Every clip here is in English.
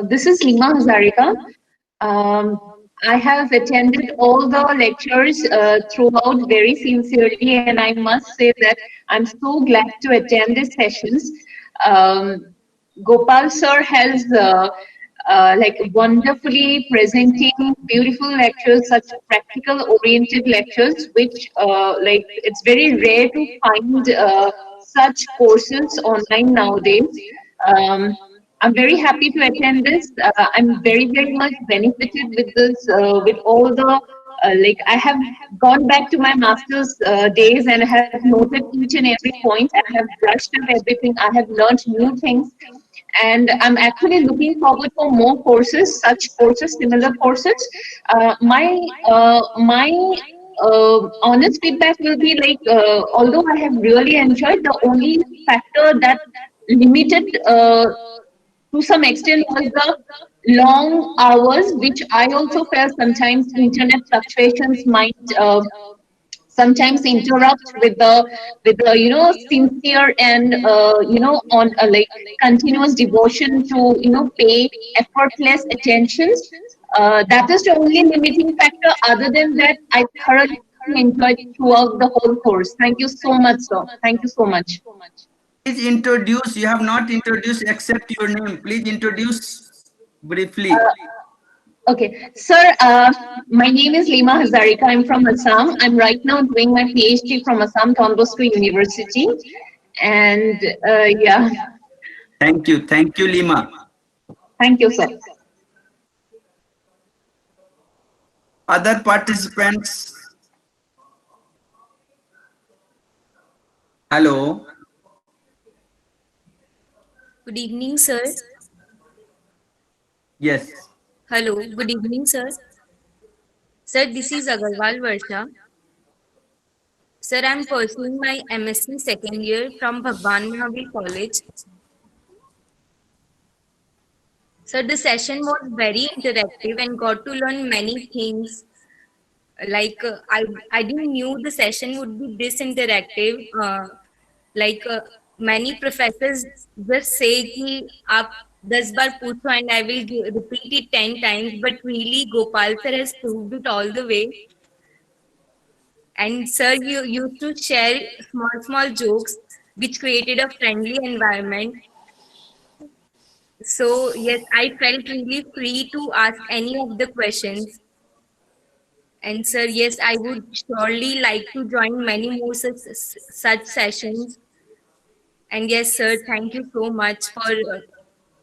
This is Lima Hazarika. Um, I have attended all the lectures throughout very sincerely, and I must say that I'm so glad to attend these sessions. Um, Gopal sir has like wonderfully presenting beautiful lectures, such practical oriented lectures, which like it's very rare to find such courses online nowadays. Um, I'm very happy to attend this. I'm very, very much benefited with this, with all the, like, I have gone back to my master's days and have noted each and every point. I have brushed up everything. I have learned new things. And I'm actually looking forward for more courses, such courses, similar courses. My honest feedback will be like, although I have really enjoyed, the only factor that limited to some extent was the long hours, which I also felt sometimes internet fluctuations might sometimes interrupt with the sincere and on like continuous devotion to pay effortless attentions. That is the only limiting factor. Other than that, I thoroughly enjoyed throughout the whole course. Thank you so much, sir. Thank you so much. Please introduce. You have not introduced except your name. Please introduce briefly. Okay, sir, my name is Lima Hazarika. I'm from Assam. I'm right now doing my PhD from Assam Don Bosco University. And yeah, Thank you. Thank you, Lima. thank you, sir. Other participants. Hello. Good evening, sir. Yes. Hello, good evening, sir. Sir, this is Agarwal Varsha. Sir, I'm pursuing my MSc second year from Bhagwan Mahavir College. Sir, the session was very interactive and got to learn many things. Like I didn't knew the session would be this interactive. Like many professors just say कि आप 10 बार पूछो and I will repeat it 10 times. But really, Gopal sir has proved it all the way. And sir, you used to share small jokes which created a friendly environment. So yes, I felt really free to ask any of the questions. And sir, yes, I would surely like to join many more such sessions. And yes, sir, thank you so much for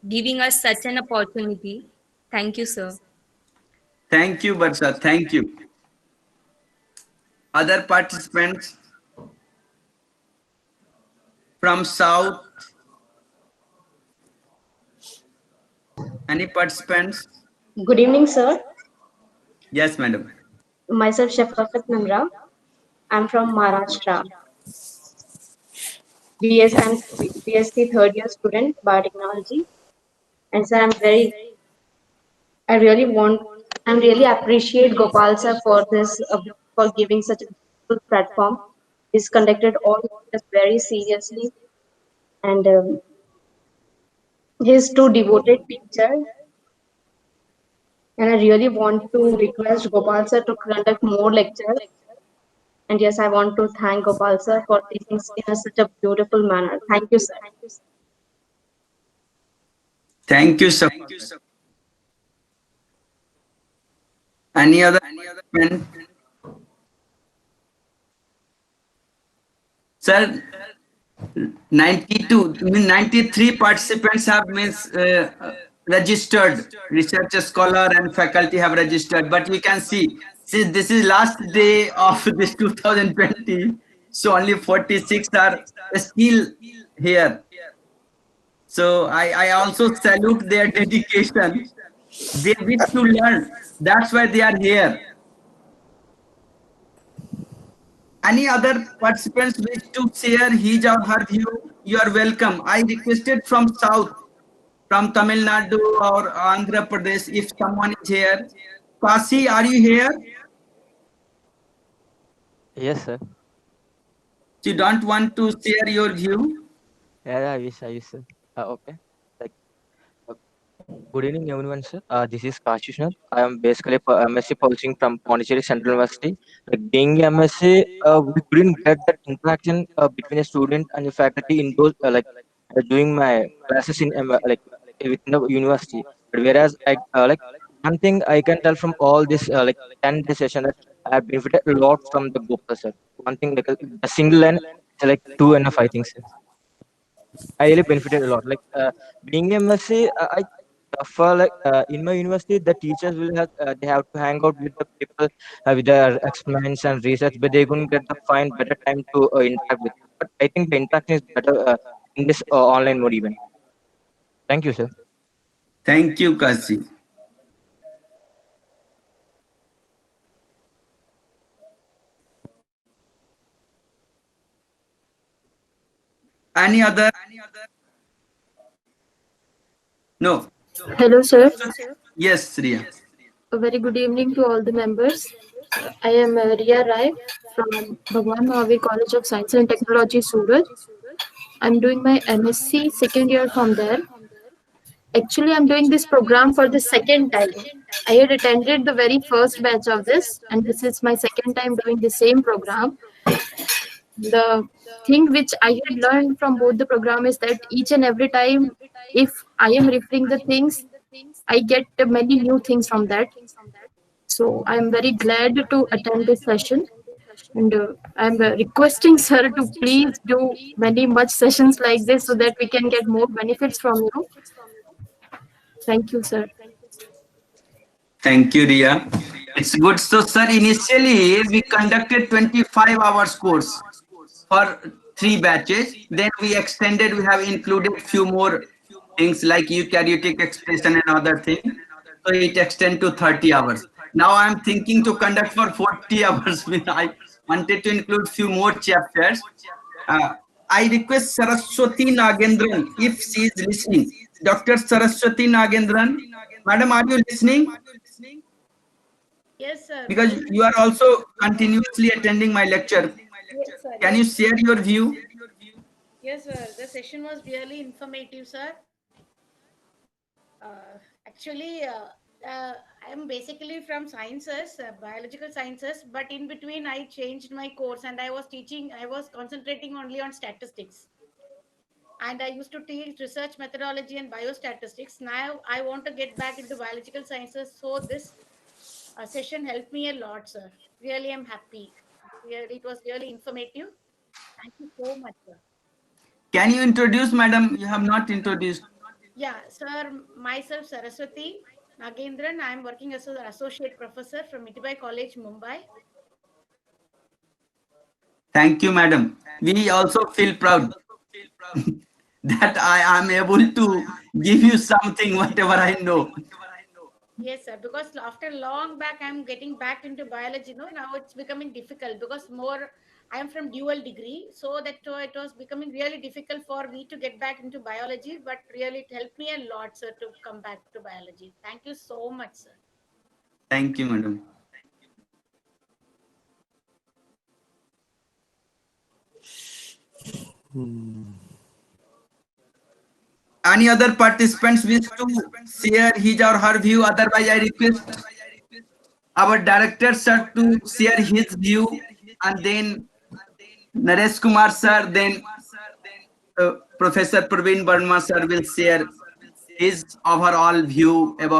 giving us such an opportunity. Thank you, sir. Thank you, Barsha. Thank you. Other participants from South. Any participants? Good evening, sir. Yes, madam. Myself Shafaqat Namra. I'm from Maharashtra. I'm BSc third year student biotechnology. And sir, I really want, I really appreciate Gopal sir for this, for giving such a beautiful platform. He's conducted all this very seriously, and he's too devoted teacher. And I really want to request Gopal sir to conduct more lectures. And yes, I want to thank Gopal sir for teaching in such a beautiful manner. Thank you, sir. Thank you, sir. Any other participant? Sir, 92, 93 participants have registered. Research scholar and faculty have registered. But we can see, since this is last day of this 2020, so only 46 are still here. So I also salute their dedication. They wish to learn. That's why they are here. Any other participants wish to share his or her view? You are welcome. I requested from South, from Tamil Nadu or Andhra Pradesh, if someone is here. Kasi, are you here? Yes, sir. You don't want to share your view? Yeah, I wish, sir. Okay. Like, Good evening, everyone, sir. This is Kashishnath. I am basically MSc Publishing from Pondicherry Central University. Like being MSc, we couldn't get that interaction between a student and the faculty in those doing my classes in within the university. But whereas like one thing I can tell from all this 10 day session that I have benefited a lot from the book, sir. One thing like a single line is like two and a five things. Sir. I really benefited a lot. Being MSc, I for in my university, the teachers will have they have to hang out with the people with their experiments and research, but they couldn't get the find better time to interact with. But I think the interaction is better in this online mode even. Thank you, sir. Thank you, Kasi. Any other? No. Hello, sir. Yes, Riya. A very good evening to all the members. I am Riya Rai from Bhagwan Mahavir College of Science and Technology, Surat. I'm doing my MSc second year from there. Actually, I'm doing this program for the second time. I had attended the very first batch of this, and this is my second time doing the same program. The thing which I had learned from both the program is that each and every time, if I am referring the things, I get many new things from that. So I'm very glad to attend this session, and I'm requesting sir to please do many much sessions like this so that we can get more benefits from you. Thank you, sir. Thank you, Riya. It's good. So, sir, initially we conducted 25 hours course for 3 batches. Then we extended, we have included few more things like eukaryotic expression and other things. So it extended to 30 hours. Now I'm thinking to conduct for 40 hours. I wanted to include few more chapters. I request Saraswati Nagendran if she is listening. Dr. Saraswati Nagendran, madam, are you listening? Yes, sir. Because you are also continuously attending my lecture. Yes, sir. Can you share your view? Yes, sir. The session was really informative, sir. Actually, I am basically from sciences, biological sciences, but in between I changed my course and I was concentrating only on statistics. And I used to teach research methodology and biostatistics. Now I want to get back into biological sciences. So this session helped me a lot, sir. Really, I'm happy. Really, it was really informative. Thank you so much, sir. Can you introduce, madam? You have not introduced. Yeah, sir, myself Saraswati Nagendran. I am working as an associate professor from Mitibai College, Mumbai. Thank you, madam. We also feel proud that I am able to give you something, whatever I know. Yes, sir, because after long back, I'm getting back into biology. No, now it's becoming difficult because more I am from dual degree, so that it was becoming really difficult for me to get back into biology. But really, it helped me a lot, sir, to come back to biology. Thank you so much, sir. Thank you, madam. Any other participants wish to share his or her view? Otherwise, I request our director sir to share his view, and then Naresh Kumar sir, then Professor Praveen Verma sir will share his overall view about